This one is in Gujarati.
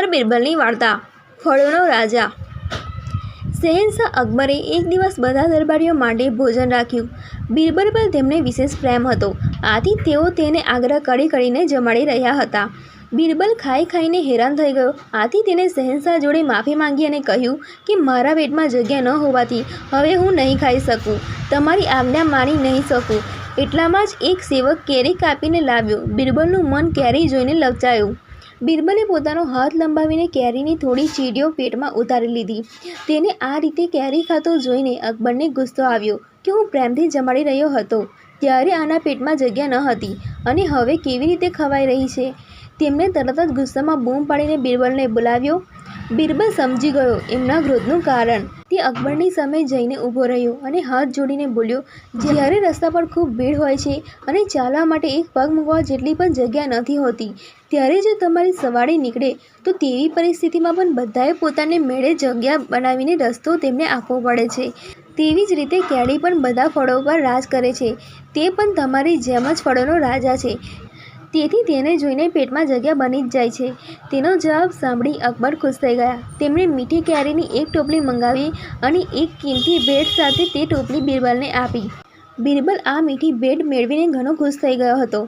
અકબર બિરબલની વાર્તા ફળોનો રાજા। શહેનશાહ અકબરે એક દિવસ બધા દરબારીઓ માટે ભોજન રાખ્યું। બિરબલ પર તેમને વિશેષ પ્રેમ હતો, આથી તેઓ તેને આગ્રહ કરીને જમાડી રહ્યા હતા। બિરબલ ખાઈને હેરાન થઈ ગયો, આથી તેણે શહેનશાહ જોડે માફી માંગી અને કહ્યું કે મારા પેટમાં જગ્યા ન હોવાથી હવે હું નહીં ખાઈ શકું, તમારી આજ્ઞા માની નહીં શકું। એટલામાં જ એક સેવક કેરી કાપીને લાવ્યો। બિરબલનું મન કેરી જોઈને લલચાયું। બિરબલે પોતાનો હાથ લંબાવીને કેરીની થોડી ચીડીઓ પેટમાં ઉતારી લીધી। તેને આ રીતે કેરી ખાતો જોઈને અકબરને ગુસ્સો આવ્યો કે હું પ્રેમથી જમાડી રહ્યો હતો ત્યારે આના પેટમાં જગ્યા ન હતી અને હવે કેવી રીતે ખવાઈ રહી છે। તેમણે તરત જ ગુસ્સામાં બૂમ પાડીને બિરબલને બોલાવ્યો। બિરબલ સમજી ગયો એમના ક્રોધનું કારણ। તે અકબરની સામે જઈને ઊભો રહ્યો અને હાથ જોડીને બોલ્યો, જ્યારે રસ્તા પર ખૂબ ભીડ હોય છે અને ચાલવા માટે એક પગ મૂકવા જેટલી પણ જગ્યા નથી હોતી, ત્યારે જો તમારી સવારી નીકળે તો તેવી પરિસ્થિતિમાં પણ બધાએ પોતાને મેળે જગ્યા બનાવીને રસ્તો તેમને આપવો પડે છે। તેવી જ રીતે કેરી પણ બધા ફળો પર રાજ કરે છે, તે પણ તમારી જેમ જ ફળોનો રાજા છે, તેથી તેને જોઈને પેટમાં જગ્યા બની જ જાય છે। તેનો જવાબ સાંભળી અકબર ખુશ થઈ ગયા। તેમણે મીઠી કેરીની એક ટોપલી મંગાવી અને એક કિંમતી ભેટ સાથે તે ટોપલી બિરબલને આપી। બિરબલ આ મીઠી ભેટ મેળવીને ઘણો ખુશ થઈ ગયો હતો।